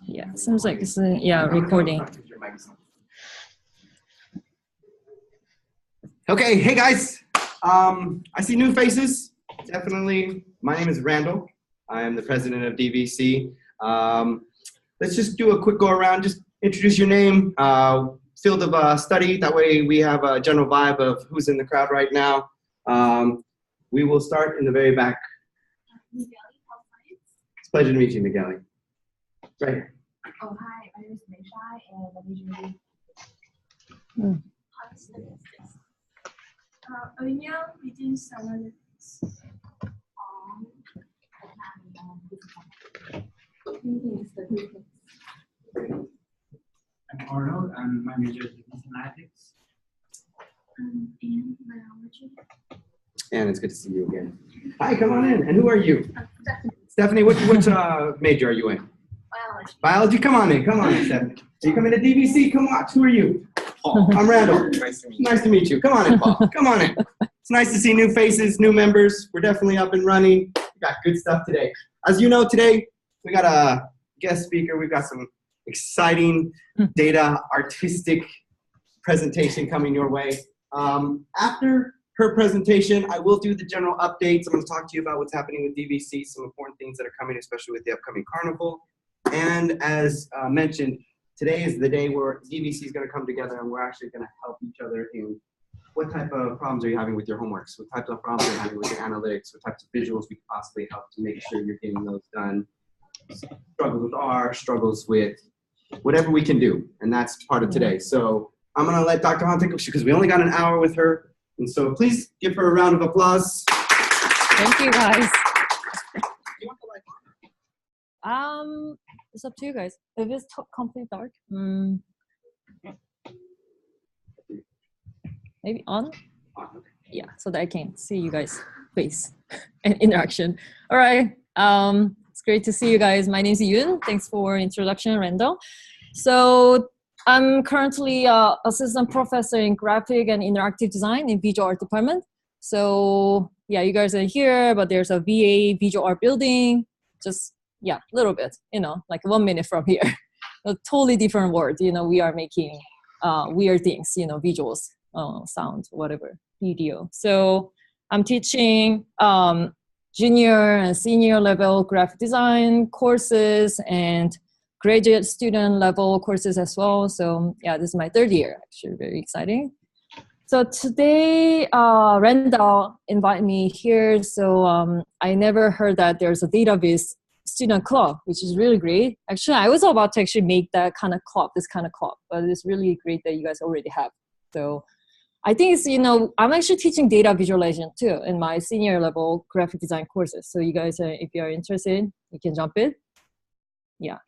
Yeah, seems like it's recording. Okay, hey guys. I see new faces. Definitely. My name is Randall. I am the president of DVC. Let's just do a quick go around. Just introduce your name, field of study. That way we have a general vibe of who's in the crowd right now. We will start in the very back. It's a pleasure to meet you, Miguel. Right here. Oh, hi, my name is Meisha, and I'm usually Olivia reading analytics. I'm Arnold, and my major is business analytics. In biology. And it's good to see you again. Hi, come on in. And who are you? Stephanie, which major are you in? Biology. Biology? Come on in, Stephanie. So you come into DVC, come watch. Who are you? Paul. I'm Randall. Nice to meet you. Come on in, Paul. Come on in. It's nice to see new faces, new members. We're definitely up and running. We got good stuff today. As you know, today we got a guest speaker. We've got some exciting data artistic presentation coming your way. After her presentation, I will do the general updates. I'm going to talk to you about what's happening with DVC, some important things that are coming, especially with the upcoming carnival. And as mentioned, today is the day where DVC is going to come together and we're actually going to help each other in what type of problems are you having with your homeworks, what types of problems are you having with your analytics, what types of visuals we can possibly help to make sure you're getting those done. Struggles with R, struggles with whatever we can do. And that's part of today. So I'm going to let Dr. Han take over because we only got an hour with her. And so please give her a round of applause. Thank you, guys. It's up to you guys. If it's completely dark, maybe on? Yeah, so that I can see you guys' face and interaction. All right. It's great to see you guys. My name is Yoon. Thanks for introduction, Randall. So I'm currently assistant professor in graphic and interactive design in visual art department. So yeah, you guys are here, but there's a VA visual art building. Just yeah, a little bit, like 1 minute from here. A totally different world. We are making weird things, visuals, sound, whatever, video. So I'm teaching junior and senior level graphic design courses and graduate student level courses as well. So yeah, this is my 3rd year, actually, very exciting. So today, Randall invited me here. So I never heard that there's a database student club, which is really great. Actually, I was about to actually make that kind of club, this kind of club, but it's really great that you guys already have. So I think it's, I'm actually teaching data visualization too in my senior level graphic design courses. So you guys, if you are interested, you can jump in. Yeah.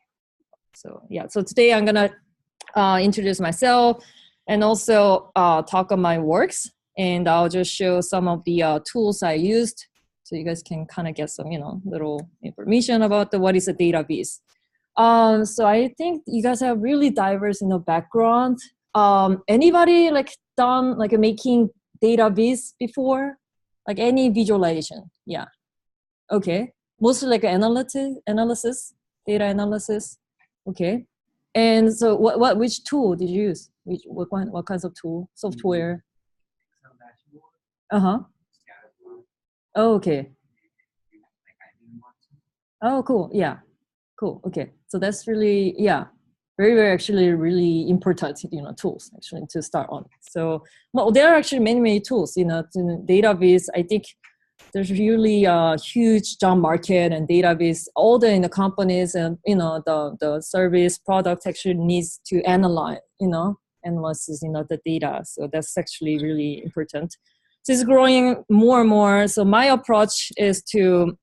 So yeah, so today I'm gonna introduce myself and also talk on my works, and I'll just show some of the tools I used, so you guys can kind of get some, little information about what is a database. So I think you guys have really diverse, background. Anybody done making database before, any visualization? Yeah. Okay. Mostly analysis, data analysis. Okay, and so which tool did you use? What kinds of software? Oh, okay. Oh, cool. Yeah, cool. Okay, so that's really very, very actually really important tools actually to start on. So there are actually many tools. In database, I think there's really a huge job market and database. All the companies and the service product actually needs to analyze the data. So that's actually really important. So it's growing more and more. So my approach is to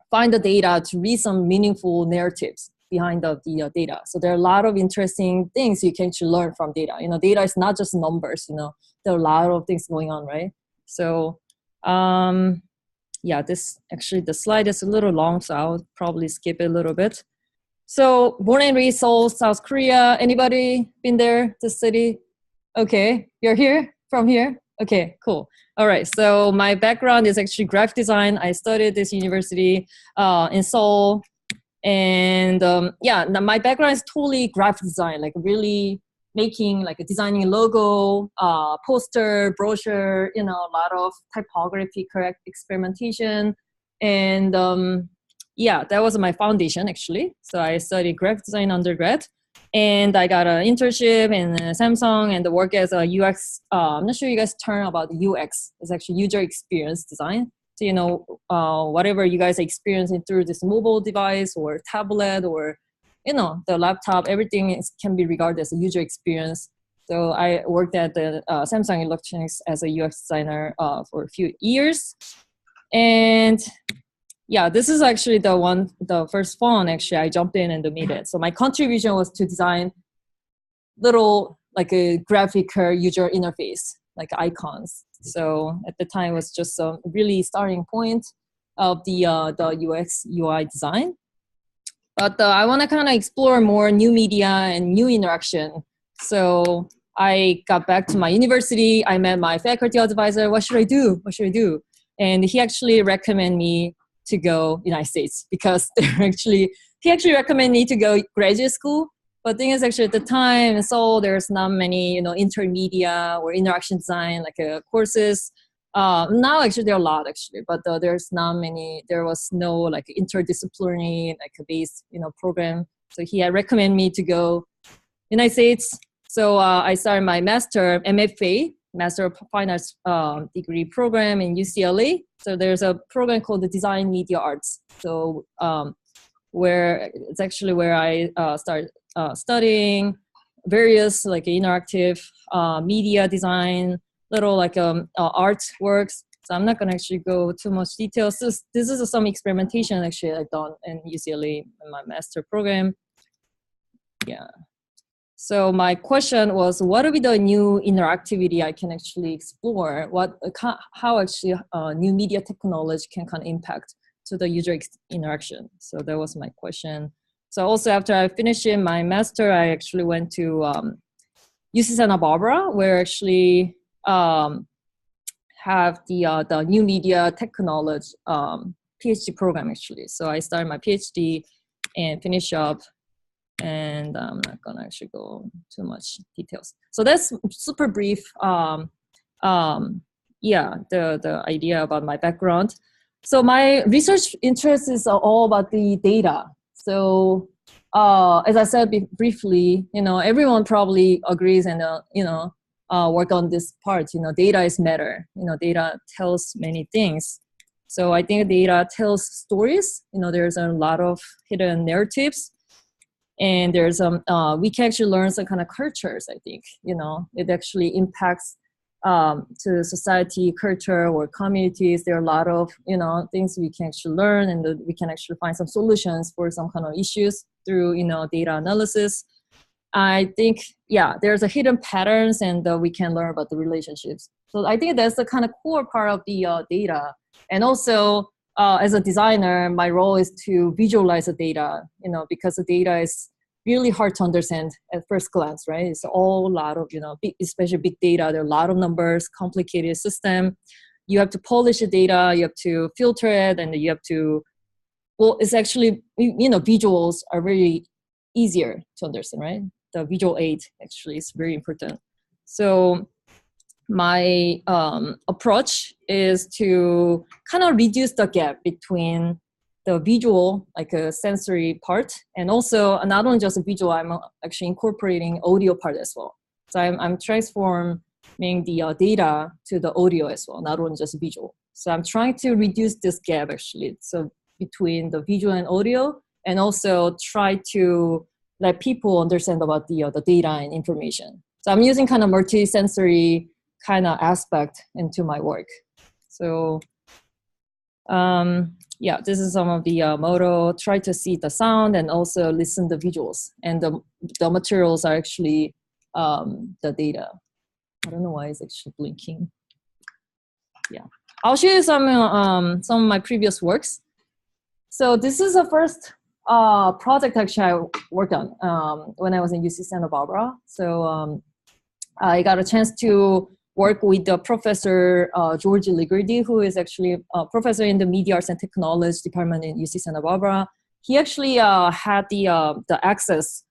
find the data to read some meaningful narratives behind the data. So there are a lot of interesting things you can actually learn from data. Data is not just numbers. There are a lot of things going on, right? So yeah, the slide is a little long, so I'll probably skip it a little bit. So born and raised Seoul, South Korea. Anybody been there, this city? Okay, you're here, from here? Okay, cool. All right. So my background is actually graphic design. I studied this university in Seoul, and yeah, my background is totally graphic design, like really making like a designing logo, poster, brochure. You know, a lot of typography, correct experimentation, and yeah, that was my foundation actually. So I studied graphic design undergrad. And I got an internship in Samsung and work as a UX. I'm not sure you guys turn about UX. It's actually user experience design. So, you know, whatever you guys are experiencing through this mobile device or tablet or, you know, the laptop, everything can be regarded as a user experience. So I worked at the Samsung Electronics as a UX designer for a few years. And yeah, this is actually the first phone actually I jumped in and made it. So my contribution was to design little like a graphic user interface, like icons. So at the time it was just a really starting point of the UX UI design. But I want to kind of explore more new media and new interaction. So I got back to my university. I met my faculty advisor. What should I do? What should I do? And he actually recommended me to go United States because he actually recommended me to go graduate school. But thing is actually at the time, so there's not many, you know, intermedia or interaction design like courses. Now actually there are a lot actually, but there's not many. There was no like interdisciplinary like a base, you know, program. So he had recommended me to go United States. So I started my master MFA, Master of Fine Arts degree program in UCLA. So there's a program called the Design Media Arts. So where it's actually where I started studying various like interactive media design, little like artworks. So I'm not gonna actually go too much details. This is some experimentation actually I've done in UCLA in my master program. Yeah. So my question was, what would be the new interactivity I can actually explore? How actually new media technology can kind of impact to the user interaction? So that was my question. So also after I finished my master, I actually went to UC Santa Barbara, where actually have the new media technology PhD program actually. So I started my PhD and finish up. And I'm not gonna actually go too much details. So that's super brief. Yeah, the idea about my background. So my research interests is all about the data. So as I said briefly, you know, everyone probably agrees and you know work on this part. You know, data is matter. You know, data tells many things. So I think data tells stories. You know, there's a lot of hidden narratives. And there's we can actually learn some kind of cultures. I think, you know, it actually impacts to society, culture, or communities. There are a lot of, you know, things we can actually learn, and we can actually find some solutions for some kind of issues through, you know, data analysis. I think, yeah, there's a hidden patterns, and we can learn about the relationships. So I think that's the kind of core part of the data. And also, as a designer, my role is to visualize the data, you know, because the data is really hard to understand at first glance, right? It's all a lot of, you know, especially big data. There are a lot of numbers, complicated system. You have to polish the data, you have to filter it, and you have to, well, it's actually, you know, visuals are very easier to understand, right? The visual aid actually is very important. So my approach is to kind of reduce the gap between the visual, like a sensory part, and also not only just a visual, I'm actually incorporating audio part as well. So I'm transforming the data to the audio as well, not only just visual. So I'm trying to reduce this gap actually, so between the visual and audio, and also try to let people understand about the data and information. So I'm using kind of multi-sensory kind of aspect into my work. So yeah, this is some of the motto. Try to see the sound and also listen to the visuals. And the materials are actually the data. I don't know why it's actually blinking. Yeah, I'll show you some of my previous works. So this is the first project actually I worked on when I was in UC Santa Barbara. So I got a chance to work with the professor George Ligurdi, who is actually a professor in the Media Arts and Technology department in UC Santa Barbara. He actually had the access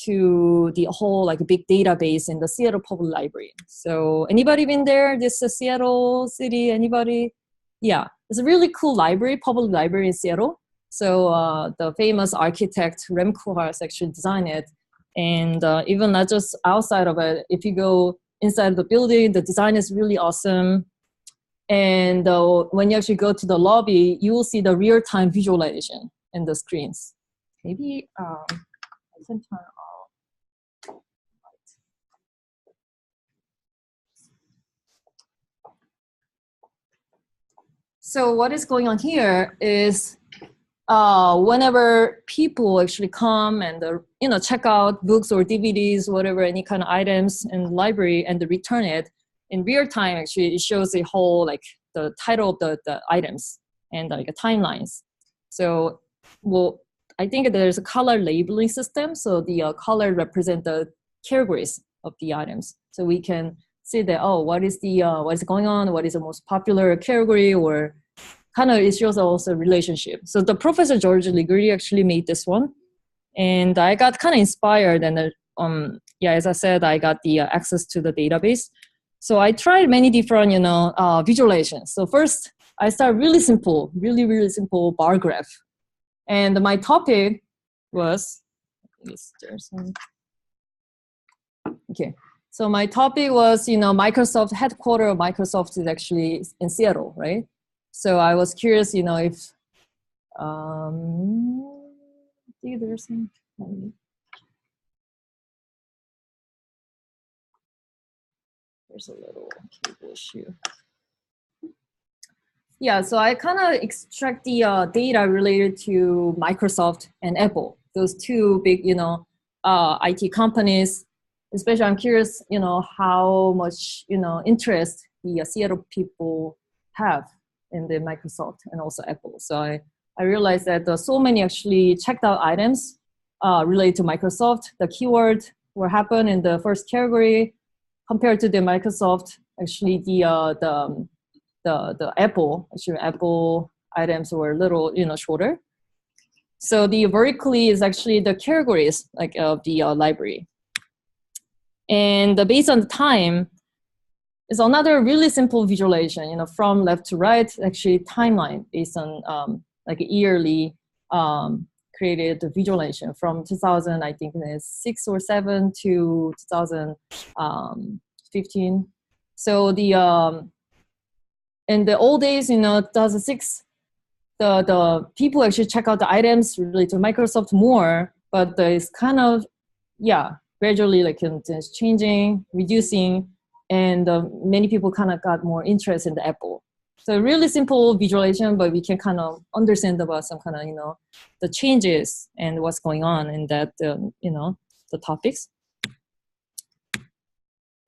to the whole like big database in the Seattle Public Library. So anybody been there? This is Seattle City, anybody? Yeah, it's a really cool library, public library in Seattle. So the famous architect Rem Koolhaas actually designed it. And even not just outside of it, if you go inside the building, the design is really awesome. And when you actually go to the lobby, you will see the real-time visualization in the screens. Maybe I can turn off. So what is going on here is whenever people actually come and check out books or DVDs, whatever, any kind of items in the library and they return it, in real time, actually, it shows the whole, like, the title of the items and like timelines. So, well, I think there's a color labeling system. So the color represent the categories of the items. So we can see that, oh, what is going on? What is the most popular category, or kind of, it shows also relationship. So the professor George Liguri actually made this one, and I got kind of inspired. And as I said, I got the access to the database. So I tried many different, visualizations. So first, I started really simple bar graph, and my topic was, okay. So my topic was, Microsoft headquarters of Microsoft is actually in Seattle, right? So I was curious, if there's some. There's a little cable issue. Yeah, so I kind of extract the data related to Microsoft and Apple, those two big, IT companies. Especially, I'm curious, how much, interest the Seattle people have in the Microsoft and also Apple. So I realized that there's so many actually checked out items related to Microsoft. The keyword will happen in the first category compared to the Microsoft. Actually, the Apple items were a little, shorter. So the vertically is actually the categories like of the library. And based on the time, is another really simple visualization, from left to right, actually timeline based on like yearly created visualization from 2000, I think it's 6 or 7 to 2015. So in the old days, 2006, the people actually check out the items related to Microsoft more, but it's kind of, gradually like it's changing, reducing, and many people kind of got more interest in the Apple. So really simple visualization, but we can kind of understand about some kind of, the changes and what's going on in that, the topics.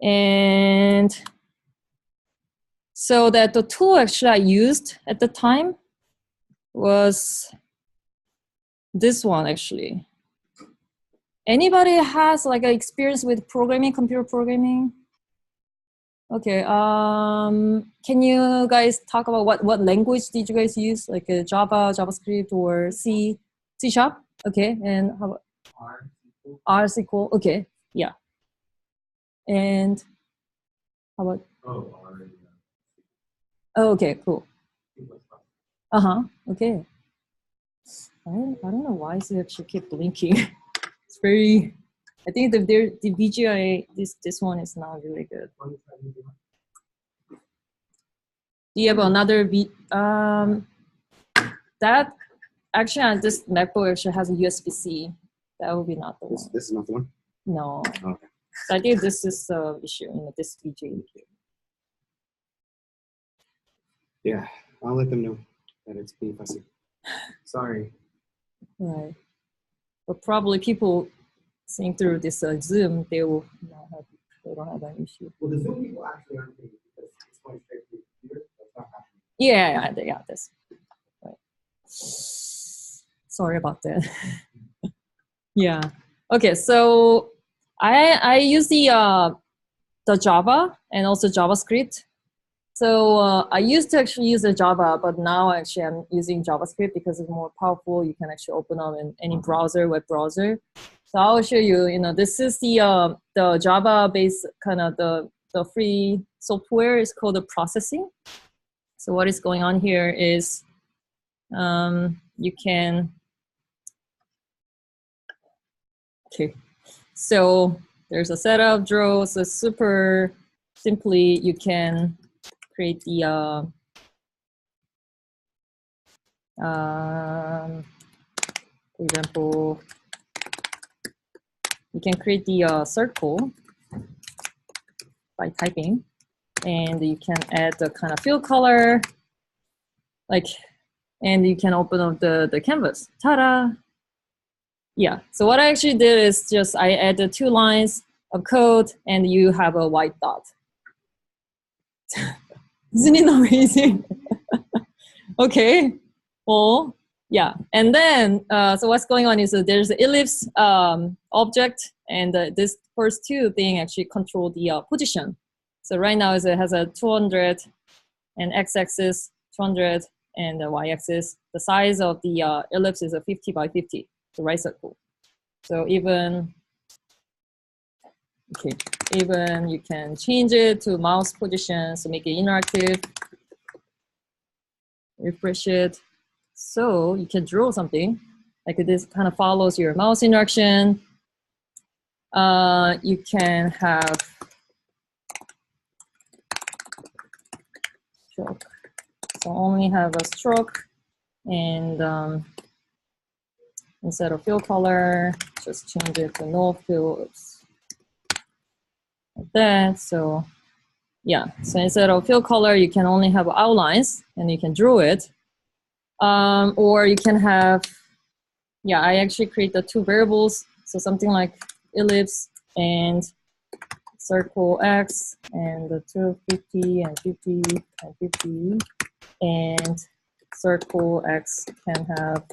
And so that the tool actually I used at the time was this one actually. Anybody has like an experience with programming, computer programming? Okay, can you guys talk about what language did you guys use? Like Java, JavaScript, or C Sharp? Okay, and how about R SQL? Okay, yeah. And how about? Oh, okay, cool. Okay. I don't know why it actually keep blinking. It's very. I think the VGA this one is not really good. Do you have another that actually on this MacBook actually has a USB-C. That would be not the one. This is not the one? No. Okay. So I think this is the issue in this VGA. Yeah, I'll let them know that it's being fussy. Sorry. Right. But probably people seeing through this Zoom, they don't have an issue. Well, the Zoom people actually aren't being, because it's going straight to the computer. That's not happening. Yeah, that's right. Sorry about that. Yeah. Okay, so I use the the Java and also JavaScript. So I used to actually use the Java, but now actually I'm using JavaScript because it's more powerful. You can actually open up in any browser, web browser. So I'll show you, this is the Java-based kind of the free software is called the processing. So what is going on here is you can, okay. So there's a setup, draw, so super simply you can create the, for example, you can create the circle by typing, and you can add the kind of fill color, and you can open up the canvas. Ta-da! Yeah, so what I actually did is just I added 2 lines of code and you have a white dot. Isn't it amazing? Okay, well, yeah. And then, so what's going on is there's the ellipse object, and this first 2 thing actually control the position. So right now it has a 200 and x-axis, 200 and the y-axis. The size of the ellipse is a 50 by 50, the right circle. So even you can change it to mouse position, so make it interactive. Refresh it. So you can draw something like this, kind of follows your mouse interaction. You can have stroke. So only have a stroke, and instead of fill color, just change it to no fill. Oops. Like that. So yeah, so instead of fill color, you can only have outlines and you can draw it. Or you can have, yeah, I actually create the 2 variables. So something like ellipse and circle X, and the 250 and 50 and 50, and circle X can have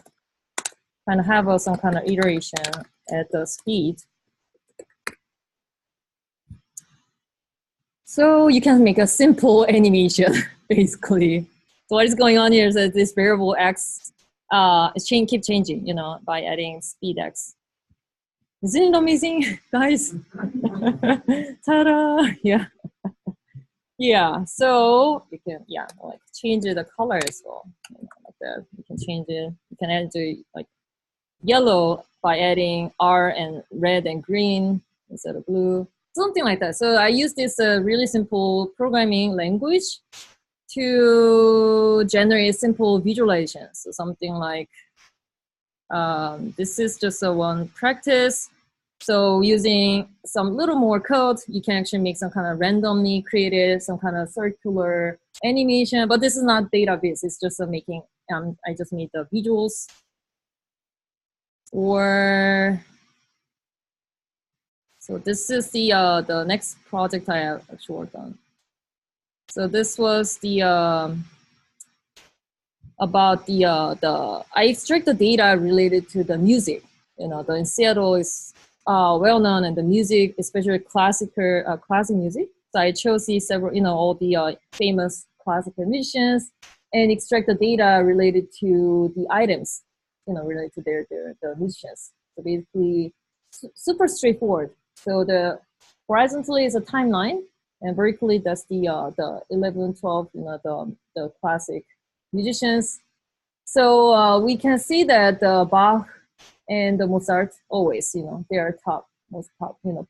some kind of iteration at the speed. So you can make a simple animation, basically. So what is going on here is that this variable X keep changing, by adding speed X. Isn't it amazing, guys? Ta-da! Yeah. Yeah, so you can, change the color as well. Like that. You can change it. You can add the yellow by adding R and red and green instead of blue. Something like that. So I use this really simple programming language to generate simple visualizations. So something like, this is just one practice. So using some little more code, you can actually make some kind of randomly created, some kind of circular animation, but this is not database. It's just making, I just made the visuals. So this is the next project I have actually worked on. So this was the about the I extract the data related to the music. The in Seattle is well known, and the music, especially classic music. So I chose these several, all the famous classical musicians, and extract the data related to the items, related to the musicians. So basically, super straightforward. So the horizontally is a timeline, and vertically that's the 11, 12, the classic musicians. So we can see that Bach and Mozart always, they are most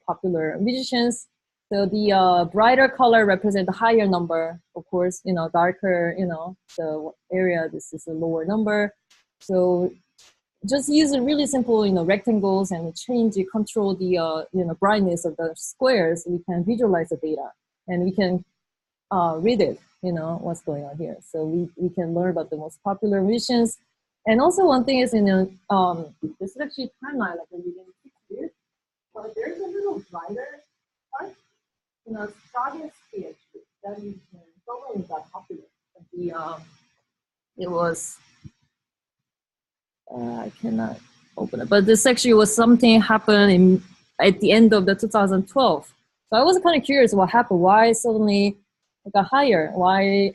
popular musicians. So the brighter color represent the higher number, of course. Darker, the area, this is a lower number. So just use a really simple, rectangles, and control the brightness of the squares. We can visualize the data, and we can read it, what's going on here. So we can learn about the most popular musicians. And also one thing is, this is actually timeline, like we didn't see it, but there's a little brighter part, starting speed that is probably got popular. It was, I cannot open it, but this actually was something happened at the end of the 2012. So I was kind of curious what happened. Why suddenly it got higher? Why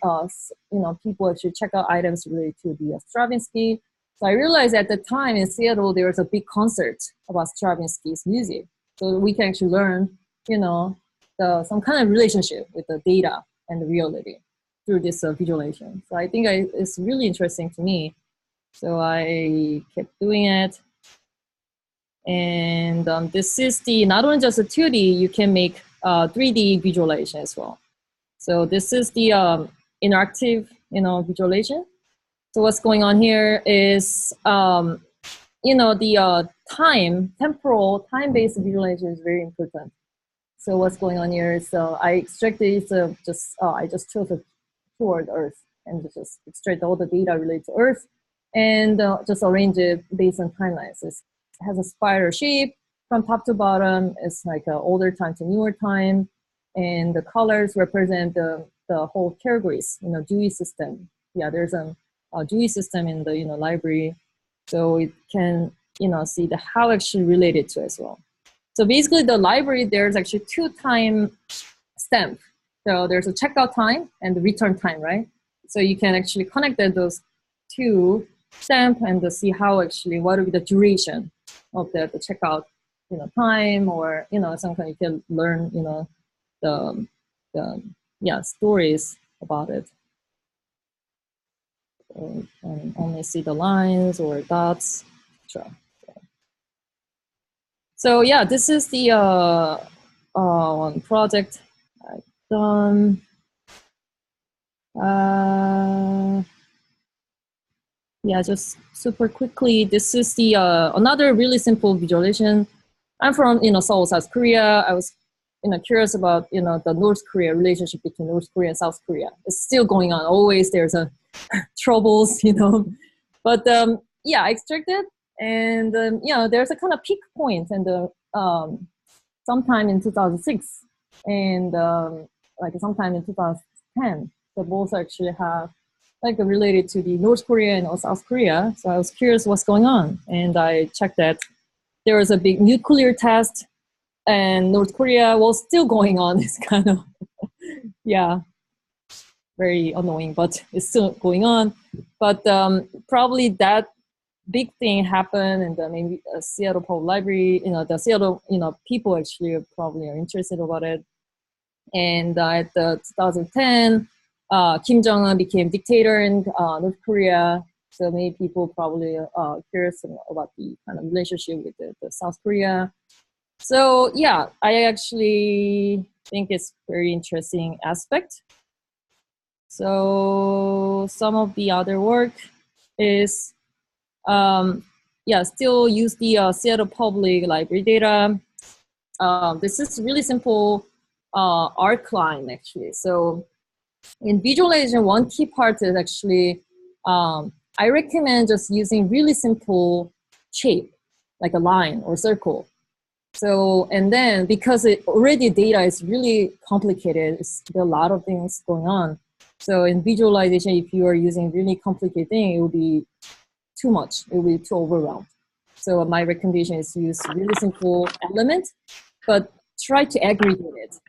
people actually check out items related to the Stravinsky? So I realized at the time in Seattle there was a big concert about Stravinsky's music. So we can actually learn, some kind of relationship with the data and the reality through this visualization. So I think it's really interesting to me. So I kept doing it. And this is not only just a 2D, you can make 3D visualization as well. So this is the interactive, visualization. So what's going on here is, the temporal time-based visualization is very important. So what's going on here is I extracted I just chose a toward Earth and just extract all the data related to Earth and just arrange it based on timelines. It has a spiral shape from top to bottom. It's like an older time to newer time, and the colors represent the whole categories. Dewey system. Yeah, there's a Dewey system in the library, so it can see the how actually related to as well. So basically, the library there's actually 2 time stamp. So there's a checkout time and the return time, right? So you can actually connect those 2 stamp and see how actually what will be the duration of the checkout, time, or sometimes you can learn the stories about it. So, and only see the lines or dots, etc. So yeah, this is the one project I've done. Yeah, just super quickly. This is the another really simple visualization. I'm from South Korea. I was curious about the North Korea relationship between North Korea and South Korea. It's still going on. Always there's a troubles, But yeah, I extracted, and there's a kind of peak point, and sometime in 2006, and like sometime in 2010, the both actually have like related to the North Korea and South Korea. So I was curious what's going on, and I checked that there was a big nuclear test, and North Korea was still going on. It's kind of yeah, very annoying, but it's still going on. But probably that big thing happened, and maybe Seattle Public Library, the Seattle, people actually probably are interested about it. And at the 2010, Kim Jong-un became dictator in North Korea. So many people probably curious about the kind of relationship with the South Korea. So yeah, I actually think it's very interesting aspect. So some of the other work is, still use the Seattle Public Library data. This is really simple arc line actually. So in visualization, one key part is actually, I recommend just using really simple shape, like a line or circle. So, and then because already data is really complicated, there are a lot of things going on. So in visualization, if you are using really complicated thing, it will be too much. It will be too overwhelmed. So my recommendation is to use really simple element, but try to aggregate it,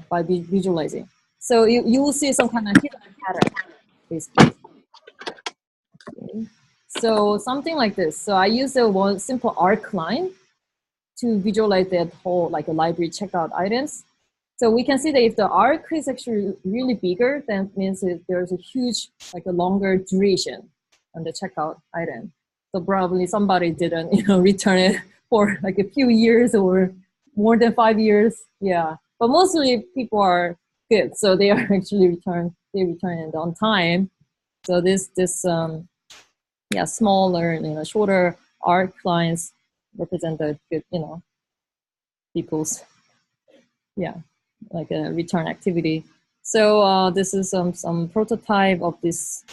by visualizing. So you will see some kind of hidden pattern, basically. Okay. So something like this. So I use a one simple arc line to visualize that whole, like a library checkout items. So we can see that if the arc is actually really bigger, then it means that there's a huge, like a longer duration on the checkout item. So probably somebody didn't, return it for like a few years or more than 5 years. Yeah, but mostly people are good, so they are actually return it on time. So this smaller, shorter arc lines represent the good, people's like a return activity. So this is some prototype of this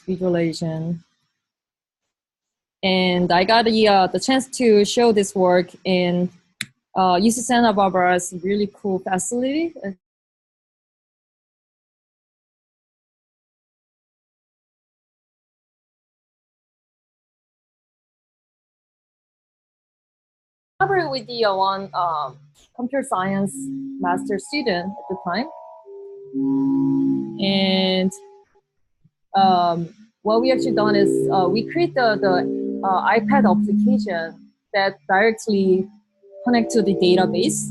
visualization, and I got the chance to show this work in UC Santa Barbara's really cool facility. collaborated with the one computer science master student at the time. And what we actually done is we create the iPad application that directly connect to the database.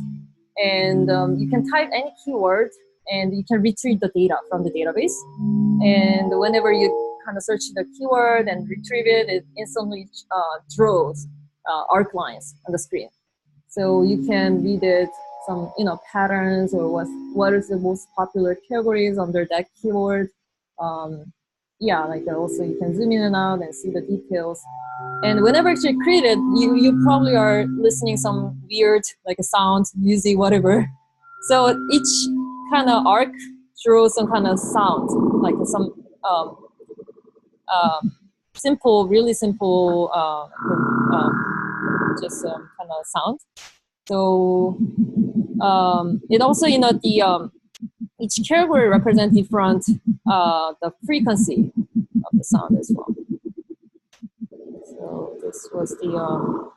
And you can type any keyword and you can retrieve the data from the database. And whenever you kind of search the keyword and retrieve it, it instantly draws arc lines on the screen. So you can read it, some patterns or what is the most popular categories under that keyword. Yeah, like also you can zoom in and out and see the details. And whenever it's created, you probably are listening some weird like a sound, music, whatever. So each kind of arc throws some kind of sound, like some simple, really simple, just kind of sound. So it also, the each category represents different the frequency of the sound as well. So this was the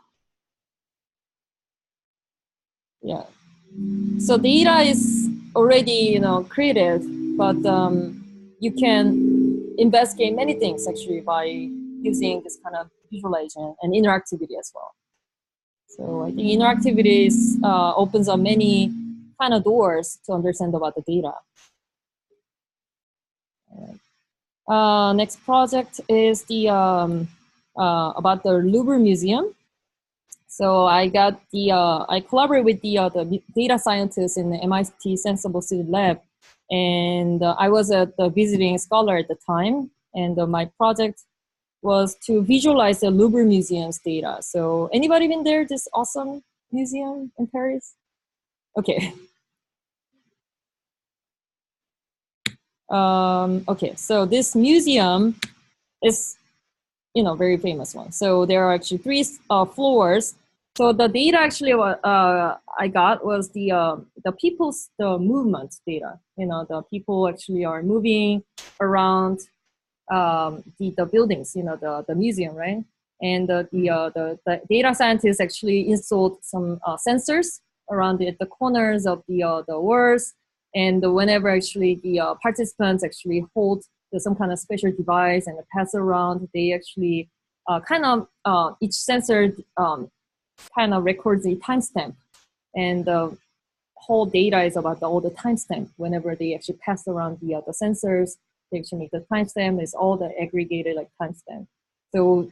yeah. So data is already created, but you can investigate many things actually by using this kind of visualization and interactivity as well. So I think interactivity opens up many kind of doors to understand about the data. Next project is the about the Louvre Museum. So I got I collaborate with the data scientists in the MIT Sensible City Lab, and I was the visiting scholar at the time, and my project was to visualize the Louvre Museum's data. So anybody been there? This awesome museum in Paris? Okay. Okay, so this museum is, very famous one. So there are actually 3 floors. So the data actually I got was the people's movement data. The people actually are moving around the buildings, the museum, right? And the data scientists actually installed some sensors around the corners of the walls. And whenever actually the participants actually hold some kind of special device and pass around, they actually each sensor kind of records a timestamp. And the whole data is about all the timestamp. Whenever they actually pass around the sensors, they actually make the timestamp is all the aggregated like timestamp. So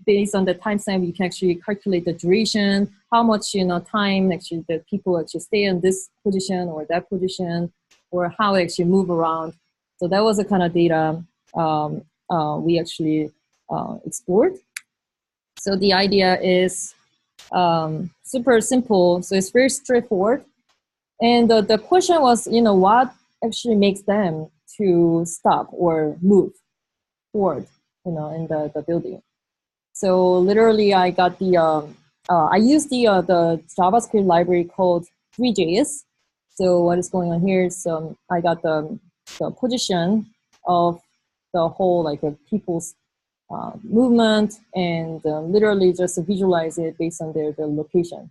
based on the timestamp, you can actually calculate the duration, how much time actually the people actually stay in this position or that position, or how they actually move around. So that was the kind of data we actually explored. So the idea is super simple. So it's very straightforward. And the question was, what actually makes them to stop or move forward, in the building. So literally, I got I used the JavaScript library called D3.js. So what is going on here is I got the position of the whole like people's movement, and literally just visualize it based on their location.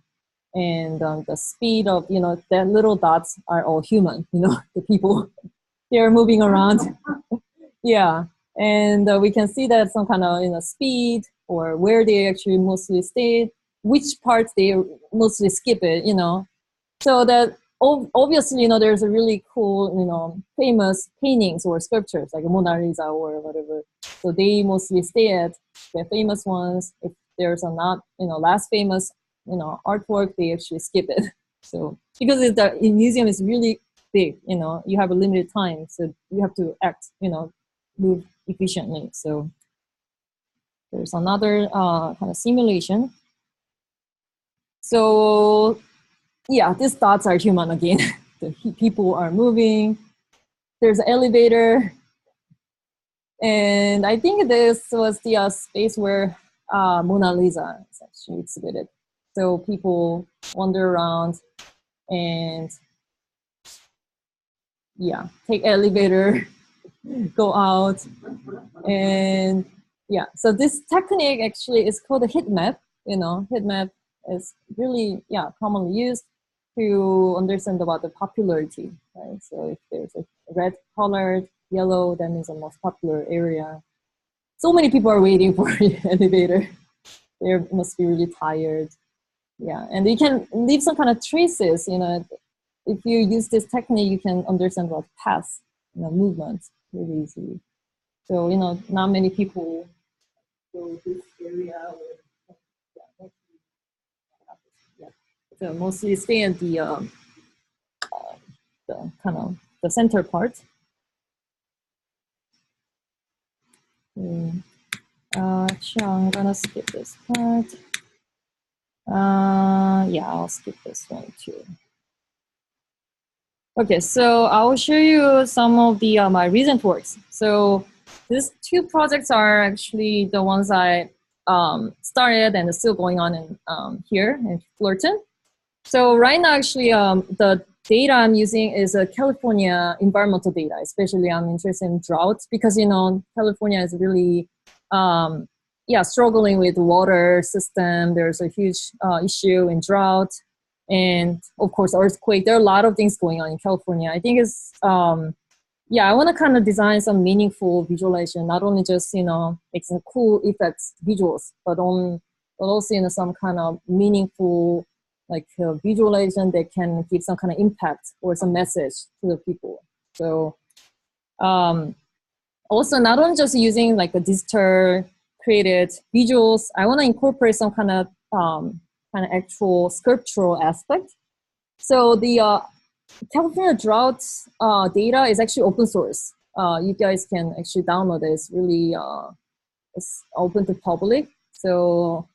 And the speed of, that little dots are all human, the people, they're moving around. Yeah. And we can see that some kind of, speed or where they actually mostly stayed, which parts they mostly skip it, So that obviously, there's a really cool, famous paintings or sculptures like Mona Lisa or whatever. So they mostly stay at the famous ones. If there's a not, less famous, artwork, they actually skip it. So because the museum is really big, you have a limited time, so you have to act, move efficiently. So there's another kind of simulation. So yeah, these dots are human again. The people are moving. There's an elevator. And I think this was the space where Mona Lisa is actually exhibited. So people wander around and yeah, take elevator, go out. And yeah, so this technique actually is called a heat map, heat map. is really, yeah, commonly used to understand about the popularity, right? So if there's a red colored, yellow, that means the most popular area. So many people are waiting for the elevator. They must be really tired. Yeah, and you can leave some kind of traces, you know. If you use this technique, you can understand about paths, you know, movement really easily. So, you know, not many people go this area. Yeah. So mostly stay in the kind of the center part. Actually, I'm gonna skip this part. Yeah, I'll skip this one too. Okay, so I will show you some of the my recent works. So these two projects are actually the ones I started and is still going on in here in Fullerton. So right now, actually, the data I'm using is California environmental data. Especially, I'm interested in drought because, you know, California is really yeah, struggling with water system. There's a huge issue in drought. And of course, earthquake. There are a lot of things going on in California. I think it's, yeah, I want to kind of design some meaningful visualization, not only just, you know, make some cool effects, visuals, but also, you know, some kind of meaningful, like visualization that can give some kind of impact or some message to the people. So also not only just using like a digital created visuals, I want to incorporate some kind of actual sculptural aspect. So the California drought data is actually open source. You guys can actually download it. It's really it's open to public. So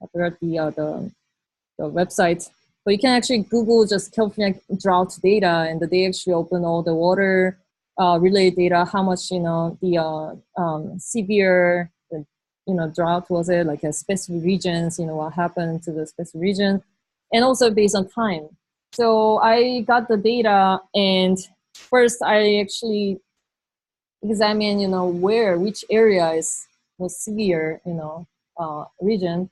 after the website, but you can actually Google just California drought data, and they actually open all the water related data. How much, you know, the severe you know, drought was it, like a specific regions, you know, what happened to the specific region, and also based on time. So I got the data, and first I actually examine, you know, which area is most severe, you know, region.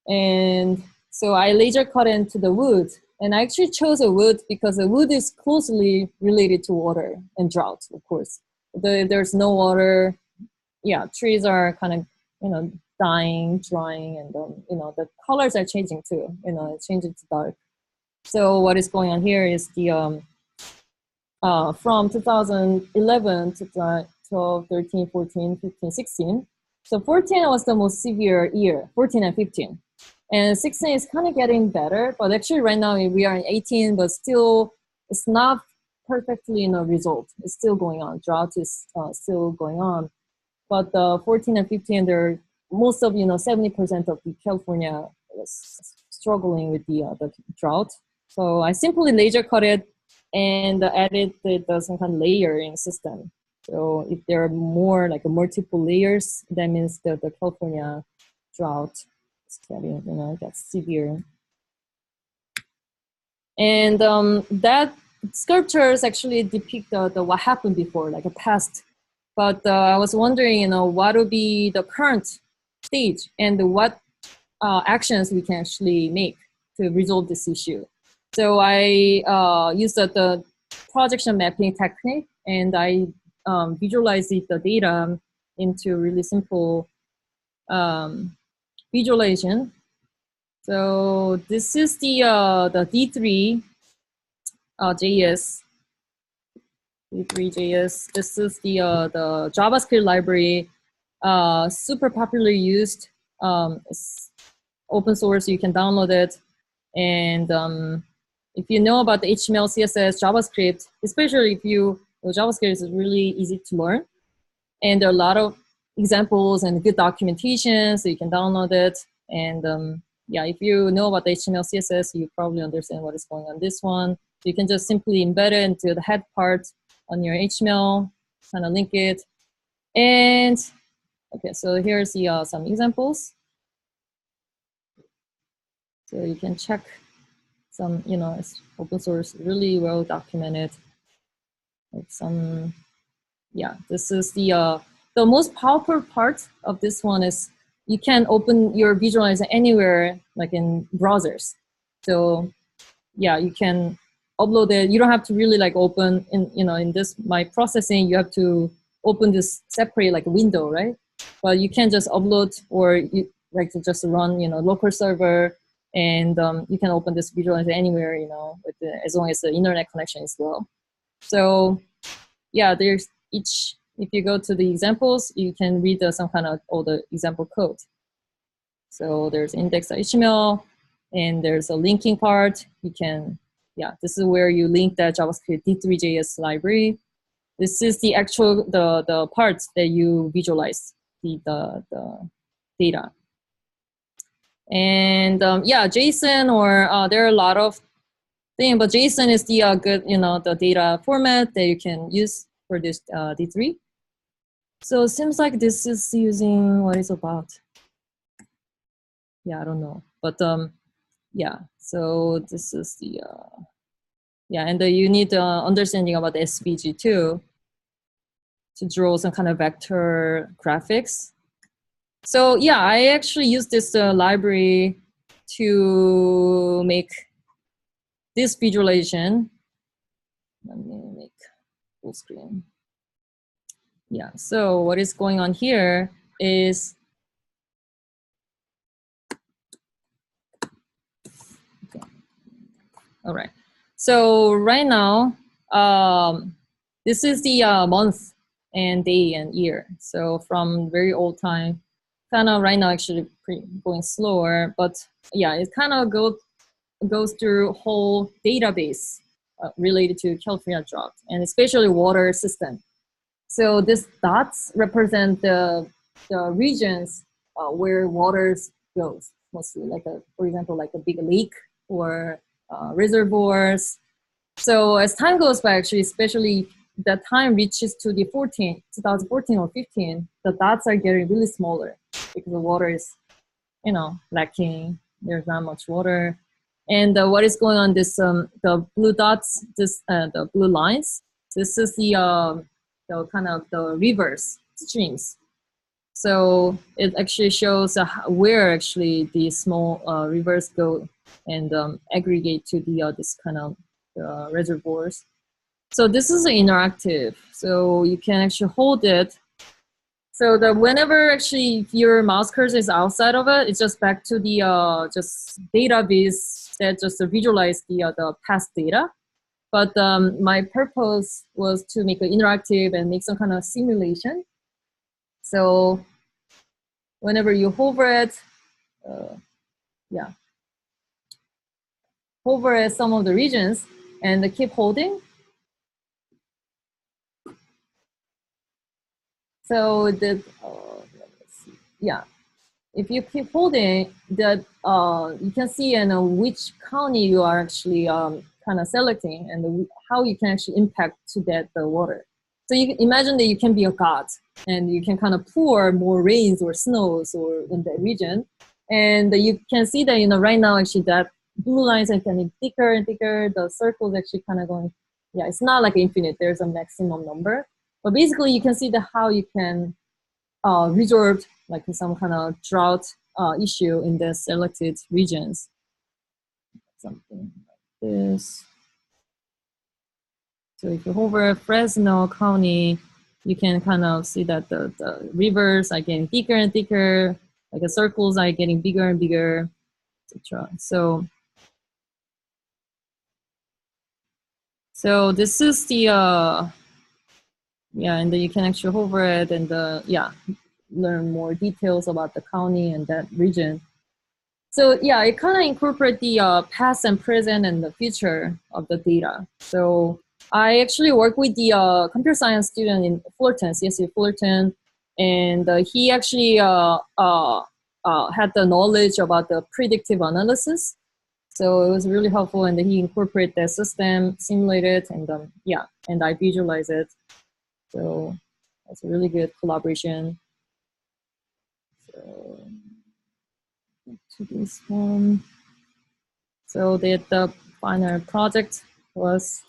And so I laser cut into the wood, and I actually chose a wood because the wood is closely related to water and drought, of course. There's no water, yeah, trees are kind of, you know, dying, drying, and you know, the colors are changing too, you know, it's changing to dark. So what is going on here is the from 2011 to 12, 13, 14, 15, 16. So 14 was the most severe year, 14 and 15. And 16 is kind of getting better, but actually right now we are in 18, but still it's not perfectly, you know, resolved. It's still going on. Drought is still going on. But 14 and 15, they're most of, you know, 70% of the California is struggling with the drought. So I simply laser cut it and added some kind of layering system. So if there are more like multiple layers, that means that the California drought is getting, you know, that's severe. And that sculptures actually depict the what happened before, like a past. But I was wondering, you know, what would be the current stage and what actions we can actually make to resolve this issue. So I used the projection mapping technique, and I visualized the data into really simple visualization. So this is the D3.js. D3.js. This is the JavaScript library, super popularly used. It's open source, you can download it. And if you know about the HTML, CSS, JavaScript, especially if JavaScript is really easy to learn. And there are a lot of examples and good documentation, so you can download it. And yeah, if you know about the HTML, CSS, you probably understand what is going on this one. So you can just simply embed it into the head part on your HTML, kind of link it. And okay, so here's the some examples. So you can check some, you know, it's open source, really well documented. Like yeah, this is the most powerful part of this one is you can open your visualizer anywhere, like in browsers. So yeah, you can upload it. You don't have to really like open in this my processing. You have to open this separate like window, right? But you can just upload, or you like to just run local server, and you can open this visualizer anywhere, as long as the internet connection is well. So yeah, there's each. If you go to the examples, you can read some kind of all the example code. So there's index.html, and there's a linking part. You can, this is where you link that JavaScript D3.js library. This is the actual, the parts that you visualize the data. And JSON, or there are a lot of things, but JSON is the good, the data format that you can use for this D3. So it seems like this is using what it's about. Yeah, I don't know, but yeah. So this is the and you need understanding about the SVG too, to draw some kind of vector graphics. So yeah, I actually use this library to make this visualization. Let me make full screen. Yeah, so what is going on here is, okay. All right. So right now, this is the month and day and year. So from very old time, kind of right now actually going slower, but yeah, it kind of goes through whole database related to California drought, and especially water system. So these dots represent the regions where waters goes mostly, like for example, like a big lake or reservoirs. So as time goes by, actually, especially that time reaches to the 2014 or 15, the dots are getting really smaller because the water is, lacking. There's not much water. And what is going on, this the blue dots, the blue lines, this is the kind of the rivers, streams. So it actually shows where actually the small rivers go and aggregate to the this kind of reservoirs. So this is interactive. So you can actually hold it. So that whenever actually your mouse cursor is outside of it, it's just back to the just database that just visualize the past data. But my purpose was to make it interactive and make some kind of simulation. So whenever you hover it, hover at some of the regions and keep holding. So that, let's see. Yeah, if you keep holding that, you can see which county you are actually kind of selecting, and how you can actually impact to the water. So you can imagine that you can be a god, and you can kind of pour more rains or snows or in that region, and you can see that right now actually that blue lines are getting thicker and thicker. The circles actually kind of going. Yeah, it's not like infinite. There's a maximum number, but basically you can see how you can resolve like some kind of drought issue in the selected regions. Something like this. So if you hover Fresno County, you can kind of see that the rivers are getting thicker and thicker, like the circles are getting bigger and bigger, etc. So this is the and then you can actually hover it and learn more details about the county and that region. So yeah, it kind of incorporate the past and present and the future of the data. So I actually work with the computer science student in Fullerton, CSU Fullerton, and he actually had the knowledge about the predictive analysis. So it was really helpful, and then he incorporated the system, simulated, and and I visualize it. So that's a really good collaboration. So to this one. So the final project was,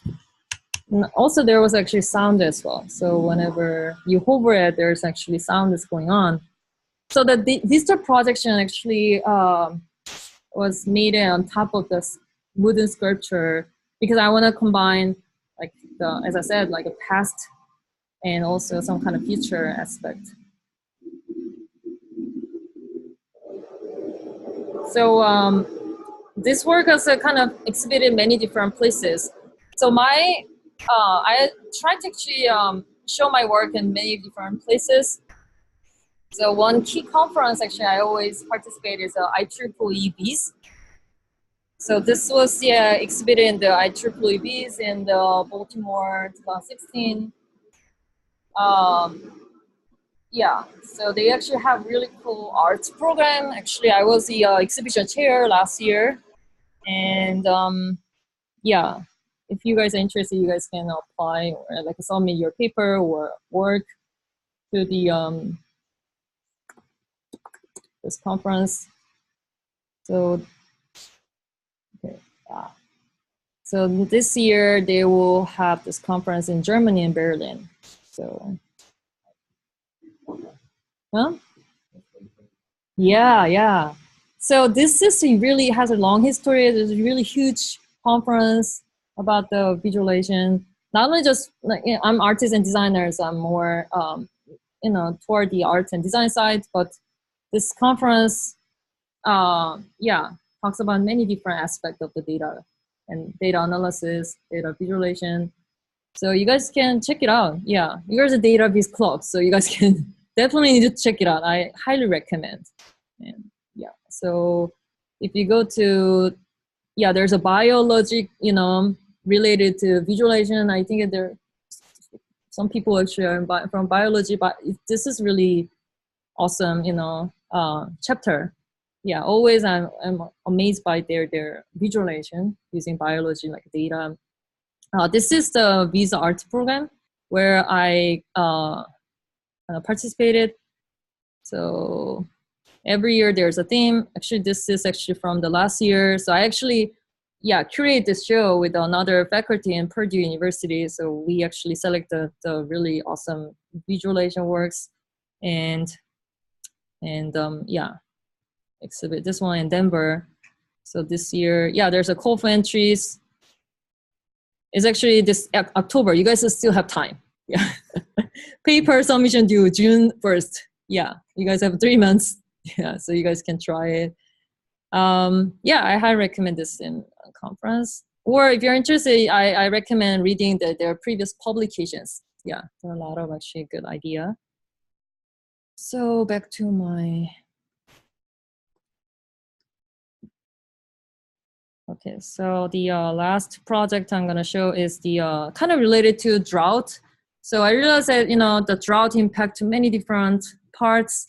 also there was actually sound as well. So whenever you hover it, there's actually sound that's going on. So the digital projection actually was made on top of this wooden sculpture because I want to combine, like as I said, like a past and also some kind of future aspect. So this work has kind of exhibited in many different places. So I tried to actually show my work in many different places. So one key conference actually I always participate is IEEE Bees. So this was exhibited in the IEEE Bees in the Baltimore 2016. Yeah, so they actually have really cool arts program. Actually, I was the exhibition chair last year. And yeah, if you guys are interested, you guys can apply or like submit your paper or work to the this conference. So okay, so this year they will have this conference in Germany in Berlin. So huh? Yeah. So this is really has a long history. There's a really huge conference about the visualization. Not only just like, I'm artists and designers. I'm more toward the art and design side, but this conference, talks about many different aspects of the data and data analysis, data visualization. So you guys can check it out. Yeah, you guys are database club, so you guys can definitely need to check it out. I highly recommend. And yeah, so if you go to, there's a biology, related to visualization. I think there some people actually are from biology, but this is really awesome, chapter. Yeah, always I'm amazed by their visualization using biology like data. This is the Visa Arts program where I participated. So every year there's a theme. Actually, this is actually from the last year. So I actually, curate this show with another faculty in Purdue University. So we actually select the really awesome visualization works and exhibit this one in Denver. So this year, there's a call for entries. It's actually this October. You guys still have time. Yeah. Paper submission due June 1st. Yeah, you guys have 3 months. Yeah, so you guys can try it. I highly recommend this in a conference. Or if you're interested, I recommend reading their previous publications. Yeah, there are a lot of actually good idea. So back to my. Okay, so the last project I'm gonna show is the kind of related to drought. So I realized that the drought impact many different parts,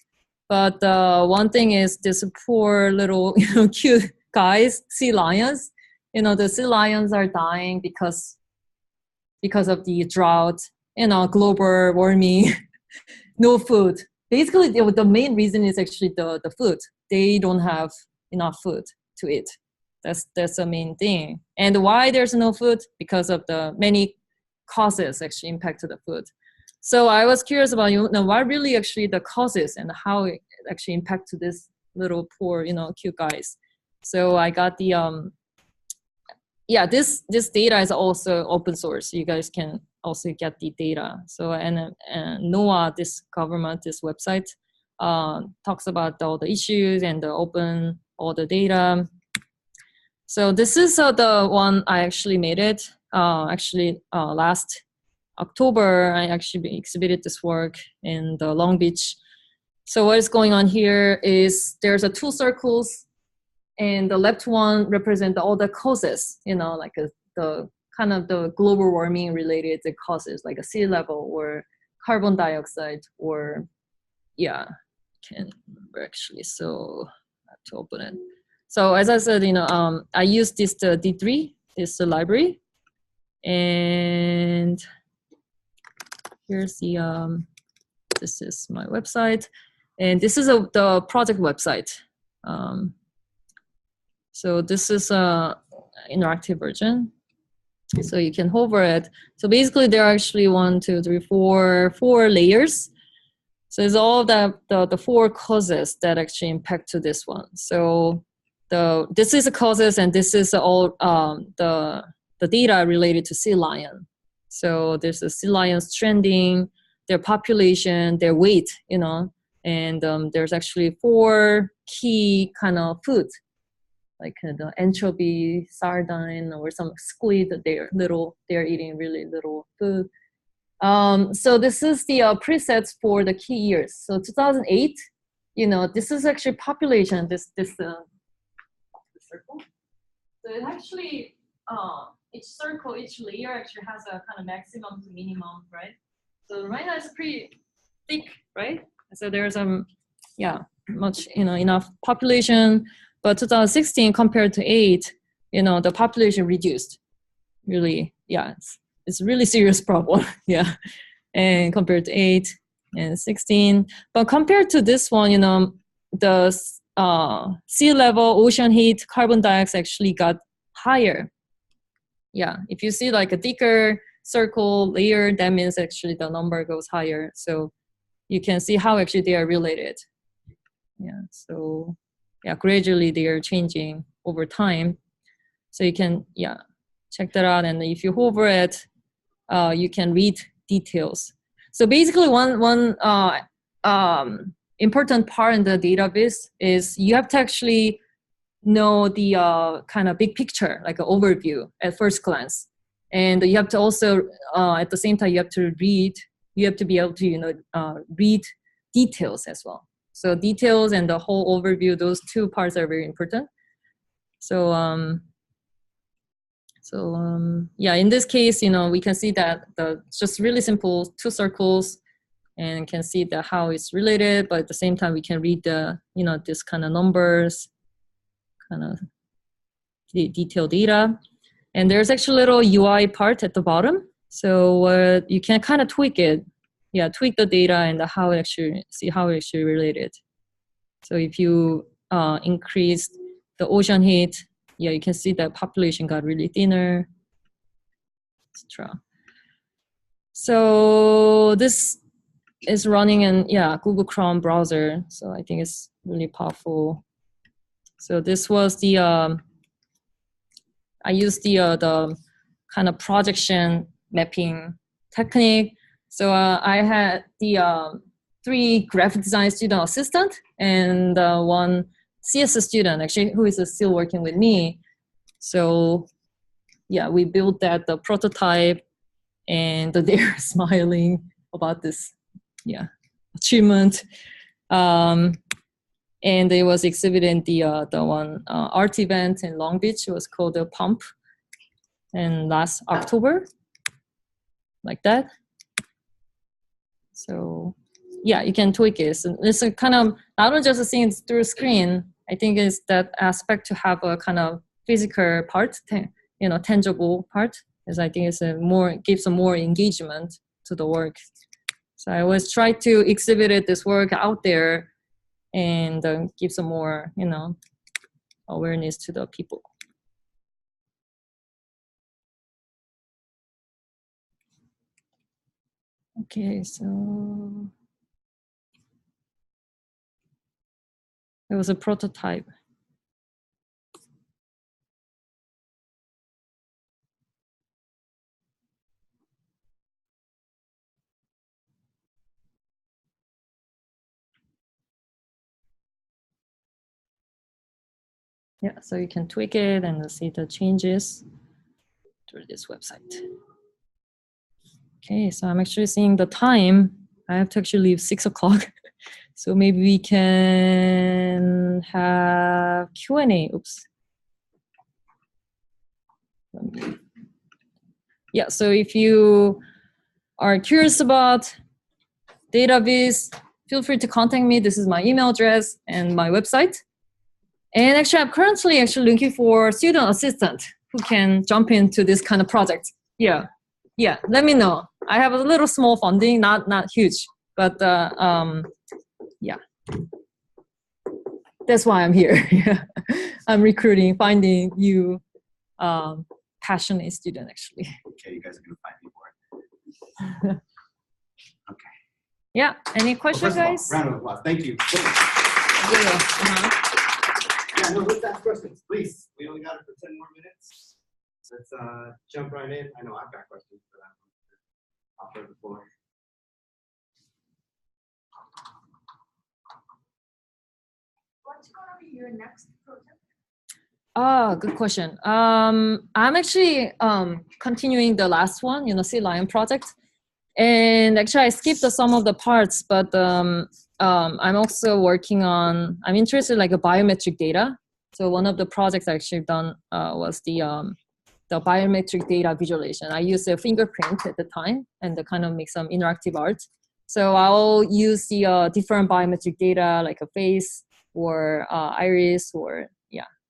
but one thing is this poor little cute guys, sea lions. The sea lions are dying because of the drought. Global warming, no food. Basically, the main reason is actually the food. They don't have enough food to eat. That's the main thing. And why there's no food? Because of the many causes actually impact to the food. So I was curious about what really actually the causes and how it actually impact to this little poor cute guys. So I got the this data is also open source. You guys can also get the data. So and NOAA, this government, this website talks about all the issues and the open all the data. So this is the one I actually made it. Last October, I actually exhibited this work in the Long Beach. So what is going on here is there's two circles, and the left one represent all the causes, like the kind of the global warming related causes, like a sea level or carbon dioxide or, can't remember actually. So I have to open it. So as I said, I used this D3, this library, and here's the this is my website, and this is the project website. So this is a interactive version, so you can hover it. So basically, there are actually 1, 2, 3, 4 layers. So it's all the four causes that actually impact to this one. So this is the causes, and this is all the data related to sea lion. So there's the sea lions trending, their population, their weight, you know, and there's actually four key kind of foods, like the anchovy, sardine, or some squid. They're eating really little food. So this is the presets for the key years. So 2008, you know, this is actually population. This circle. So it actually each circle, each layer actually has a kind of maximum to minimum, right? So right now it's pretty thick, right? So there's much, you know, enough population. But 2016 compared to 8, you know, the population reduced. Really, yeah, it's a really serious problem. Yeah, and compared to 8 and 16, but compared to this one, you know, the sea level, ocean heat, carbon dioxide actually got higher. Yeah, if you see like a thicker circle layer, that means actually the number goes higher. So you can see how actually they are related. Yeah, so yeah, gradually they are changing over time. So you can, yeah, check that out. And if you hover it, you can read details. So basically one important part in the database is you have to actually know the kind of big picture, like an overview at first glance. And you have to also, at the same time, you have to be able to, you know, read details as well. So details and the whole overview, those two parts are very important. So, yeah, in this case, you know, we can see that it's just really simple, two circles, and can see that how it's related, but at the same time, we can read the, you know, this kind of numbers, kind of detailed data. And there's actually a little UI part at the bottom. So you can kind of tweak it. Yeah, tweak the data and how it actually, see how it actually related. So if you increase the ocean heat, yeah, you can see that population got really thinner, etc. So this is running in, yeah, Google Chrome browser. So I think it's really powerful. So this was the, I used the kind of projection mapping technique. So I had the 3 graphic design student assistant and 1 CS student actually who is still working with me. So yeah, we built the prototype, and they're smiling about this, yeah, achievement. And it was exhibited in the one art event in Long Beach. It was called the Pump, and last October, like that. So yeah, you can tweak it. So it's a kind of not only just seeing it through a screen. I think it's that aspect to have a kind of physical part, you know, tangible part. Is I think it's gives a more engagement to the work. So I always try to exhibit this work out there and give some more, you know, awareness to the people. Okay, so it was a prototype. Yeah, so you can tweak it and see the changes through this website. Okay, so I'm actually seeing the time. I have to actually leave 6 o'clock. So maybe we can have Q&A. Oops. Yeah, so if you are curious about database, feel free to contact me. This is my email address and my website. And actually, I'm currently looking for a student assistant who can jump into this kind of project. Yeah, yeah. Let me know. I have a little small funding, not huge, but yeah. That's why I'm here. Yeah. I'm recruiting, finding you passionate student actually. Okay, you guys are gonna find me more. Okay. Yeah. Any Well, questions, first of all, guys? round of applause. Thank you. Yeah. Yeah, no, let's ask questions, please. We only got it for 10 more minutes. Let's jump right in. I know I've got questions for that one. I'll throw the floor. What's gonna be your next project? Oh, good question. I'm actually continuing the last one, Sea Lion project. And actually, I skipped some of the parts, but I'm also working on, I'm interested like a biometric data. So one of the projects I actually done was the biometric data visualization. I used a fingerprint at the time and to kind of make some interactive art. So I'll use the different biometric data like a face or iris or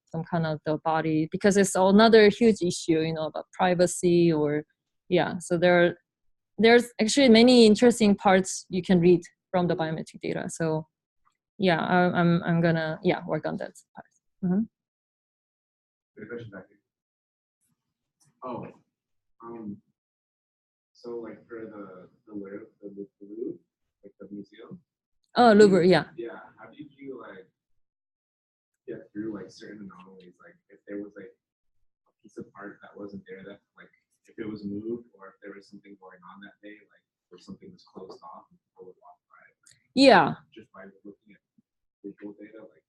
some kind of the body, because it's another huge issue, about privacy or so there's actually many interesting parts you can read from the biometric data. So I'm gonna work on that part. Mhm. Good question back here. Oh, so like for the Louvre, like the museum. Oh, Louvre, yeah. Yeah. How did you like get through like certain anomalies? Like if there was like a piece of art that wasn't there, that like if it was moved or if there was something going on that day, like or something was closed off and people would walk by it. Like, Yeah. just by looking at visual data, like.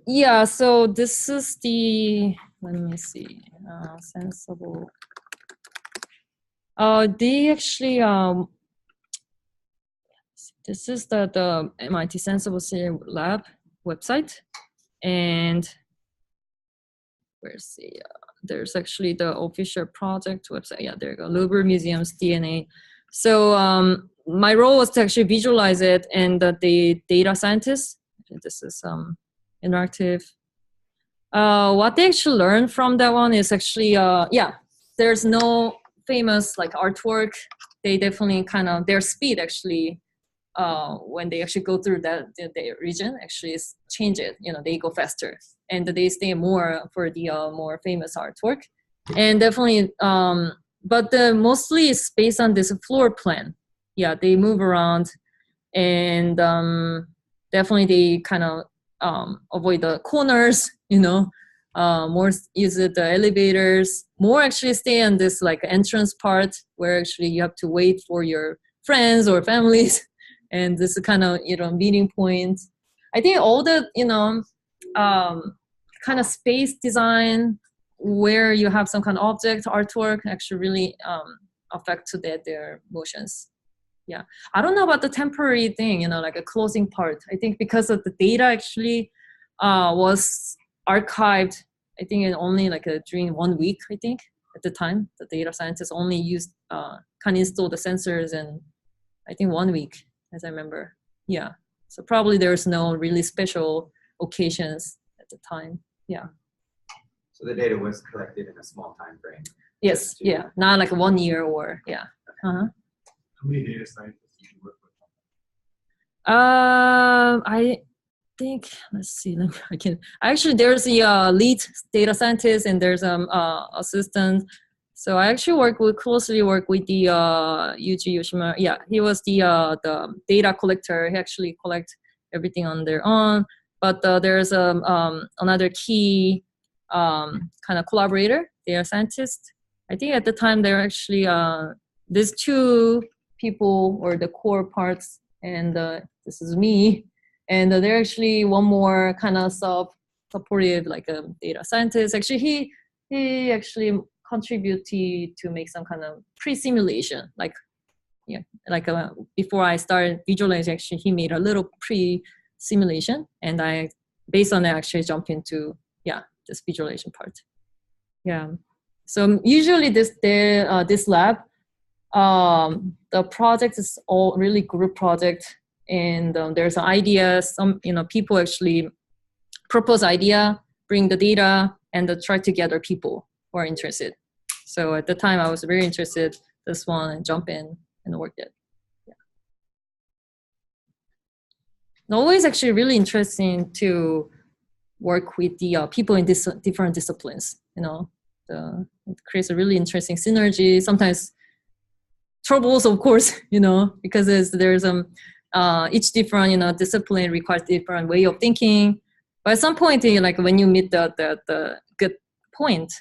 Yeah, so this is let me see, sensible. They actually, this is the MIT Sensible City Lab website. And where's there's actually the official project website. Yeah, there you go, Louvre Museum's DNA. So my role was to actually visualize it, and the data scientists, this is interactive. What they actually learned from that one is actually, there's no famous like artwork. They definitely kind of, their speed actually, when they actually go through the region, actually is change it. They go faster, and they stay more for the more famous artwork. And definitely, but mostly it's based on this floor plan. Yeah, they move around, and definitely they kind of avoid the corners, more use the elevators, more actually stay on this like entrance part where actually you have to wait for your friends or families. And this is kind of, meeting point. I think all the, kind of space design where you have some kind of object artwork actually really affect to their motions. Yeah, I don't know about the temporary thing, like a closing part. I think because of the data actually was archived, I think in only like during 1 week, I think at the time, the data scientists only used, can install the sensors in, I think 1 week, as I remember. Yeah, so probably there's no really special occasions at the time. Yeah. So the data was collected in a small time frame. Yes, yeah, not like 1 year or, yeah. Uh-huh. How many data scientists did you work with? I think, let's see, actually there's the lead data scientist and there's assistant. So I actually closely work with the Yuji Yoshima. Yeah, he was the data collector. He actually collect everything on their own. But there's another key kind of collaborator, data scientist. I think at the time they're actually these two people were the core parts, and this is me. And they're actually one more kind of supportive, like a data scientist. Actually, he actually contributed to make some kind of pre-simulation, before I started visualizing. Actually, he made a little pre-simulation, and I, based on it, actually jump into this visualization part. Yeah. So usually this lab, the project is all really group project, and there's an idea. Some people actually propose idea, bring the data, and try to gather people who are interested. So at the time, I was very interested this one and jump in and work it. Yeah. It's always actually really interesting to work with the people in different disciplines. It creates a really interesting synergy. Sometimes troubles, of course, because there's each different discipline requires different way of thinking. But at some point, like when you meet the good point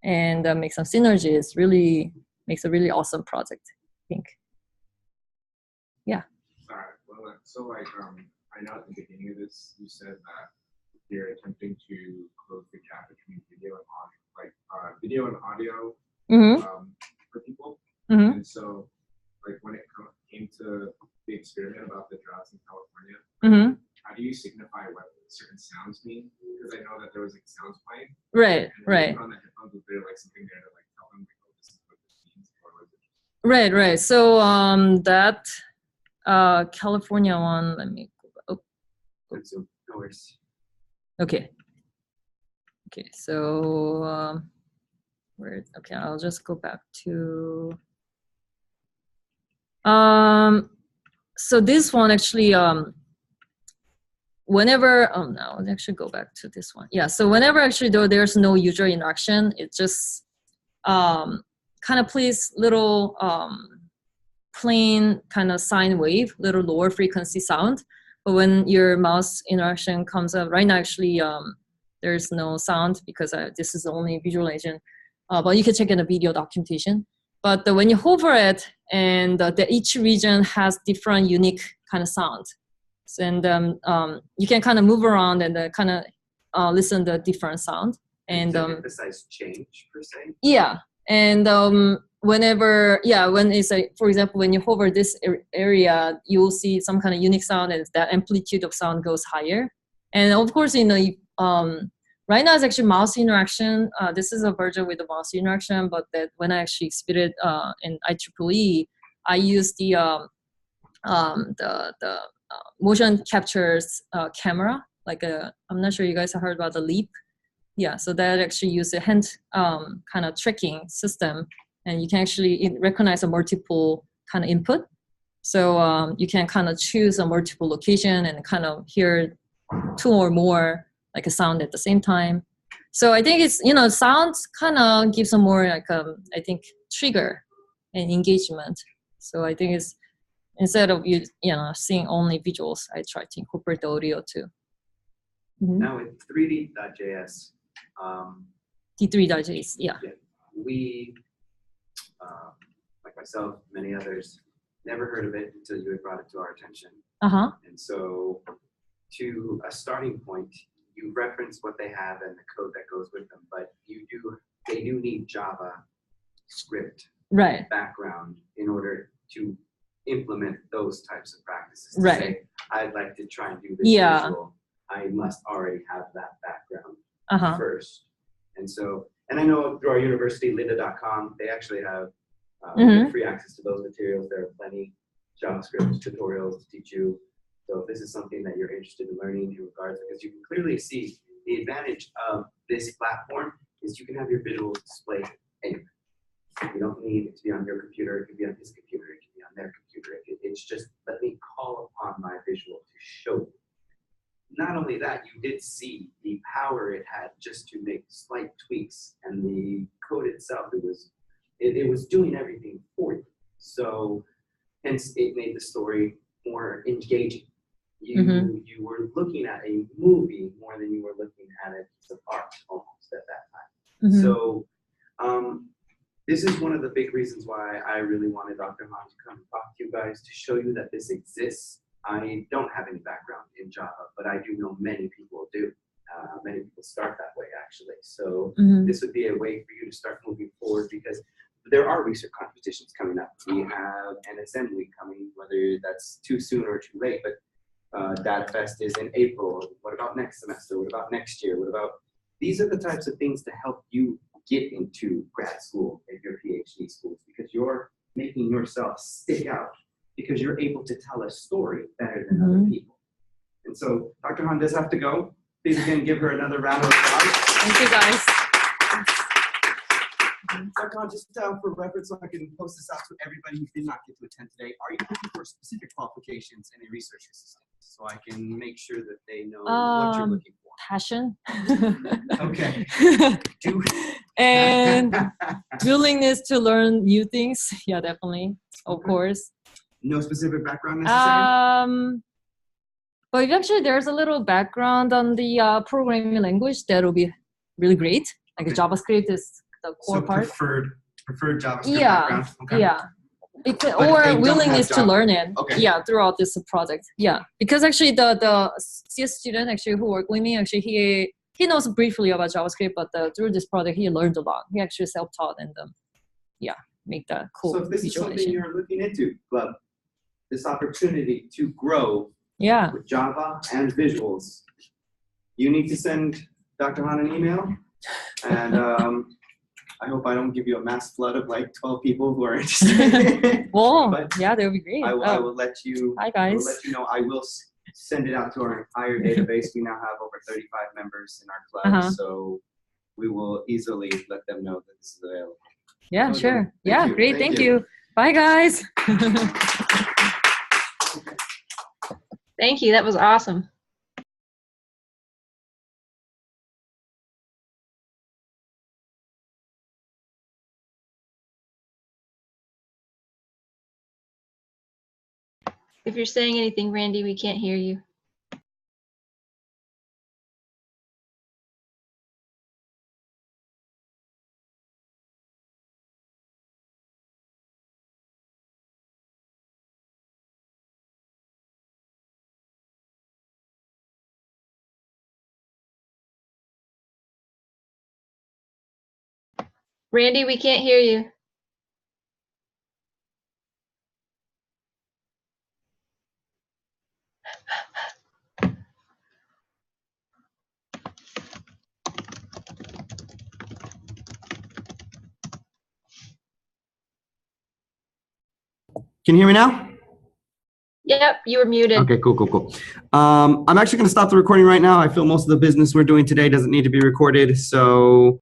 and make some synergies, really makes a really awesome project, I think. Yeah. Alright, well, so like I know at the beginning of this you said that you're attempting to close the gap between video and audio, like video and audio for people. Mm-hmm. And so, like when it came to the experiment about the droughts in California, Mm-hmm. how do you signify what certain sounds mean? Because I know that there was like sounds playing. Right, And right. even on the headphones, was there like something there to like tell them like, oh, this is what this means, or was it just Right, right. So that California one, let me go. So, no worries. Okay. Okay, so okay, I'll just go back to so this one actually whenever no, let's actually go back to this one. Yeah, so whenever actually though there's no user interaction, it just kind of plays little plain kind of sine wave, little lower frequency sound. But when your mouse interaction comes up, right now actually there's no sound because this is only visual agent. But you can check in the video documentation. But when you hover it, and each region has different unique kind of sound. And you can kind of move around and kind of listen to different sound. And to emphasize change per se. yeah, and whenever when it's for example, when you hover this area, you will see some kind of unique sound, and that amplitude of sound goes higher. And of course, right now it's actually mouse interaction. This is a version with the mouse interaction, but that when I actually experienced in IEEE, I use the motion captures camera. Like I'm not sure you guys have heard about the Leap. Yeah, so that actually uses a hand kind of tracking system, and you can actually recognize a multiple kind of input. So you can kind of choose a multiple location and kind of hear two or more like a sound at the same time. So I think it's sounds kind of gives a more like I think trigger and engagement. So I think it's instead of seeing only visuals, I try to incorporate the audio too. Mm-hmm. Now with 3D.js. D3.js, yeah. We, like myself, many others, never heard of it until you had brought it to our attention. Uh-huh. And so to a starting point, you reference what they have and the code that goes with them, but they do need Java script background in order to implement those types of practices. To say, I'd like to try and do this visual, I must already have that background first. And so, and I know through our university, lynda.com, they actually have free access to those materials. There are plenty JavaScript tutorials to teach you. So if this is something that you're interested in learning in regards, because you can clearly see the advantage of this platform is you can have your visuals displayed anywhere. You don't need it to be on your computer. It can be on his computer. It can be on their computer. It's just, let me call upon my visual to show you. Not only that, you did see the power it had just to make slight tweaks, and the code itself, it was doing everything for you. So hence it made the story more engaging. You were looking at a movie more than you were looking at a piece of art almost at that time. So this is one of the big reasons why I really wanted Dr. Han to come and talk to you guys to show you that this exists. I don't have any background in Java, but I do know many people do. Many people start that way, actually. So this would be a way for you to start moving forward, because there are research competitions coming up. We have an assembly coming, whether that's too soon or too late, but Data Fest is in April. What about next semester? What about next year? What about, these are the types of things to help you get into grad school and your PhD schools, because you're making yourself stick out, because you're able to tell a story better than other people. And so Dr. Han does have to go. Please again give her another round of applause. Thank you, guys. Dr. Han, just for reference, so I can post this out to everybody who did not get to attend today, are you looking for specific qualifications in a research assistant, so I can make sure that they know what you're looking for? Passion. Okay. And willingness to learn new things. Yeah, definitely. of Okay. course. No specific background necessary? But if actually there's a little background on the programming language, that'll be really great. Like Okay. JavaScript is the core So part. preferred JavaScript Yeah, background? Okay. yeah. Because, But they or don't willingness have to Java. learn it. Okay. Yeah, throughout this project. Yeah, because actually the CS student actually who worked with me, actually he knows briefly about JavaScript, but through this project he learned a lot. He actually self-taught and make that cool So if this is something visualization. you're looking into, Gleb, this opportunity to grow Yeah. with Java and visuals, you need to send Dr. Han an email, and I hope I don't give you a mass flood of like 12 people who are interested. Well, But yeah, that would be great. I will let you. Hi I will guys. let you know. I will send it out to our entire database. We now have over 35 members in our club, so we will easily let them know that this is available. Yeah, Okay. sure. Thank Yeah, you. great. Thank Thank you. you. Bye, guys. Thank you. That was awesome. If you're saying anything, Randy, we can't hear you. Randy, we can't hear you. Can you hear me now? Yep, you were muted. Okay, cool. I'm actually going to stop the recording right now. I feel most of the business we're doing today doesn't need to be recorded, so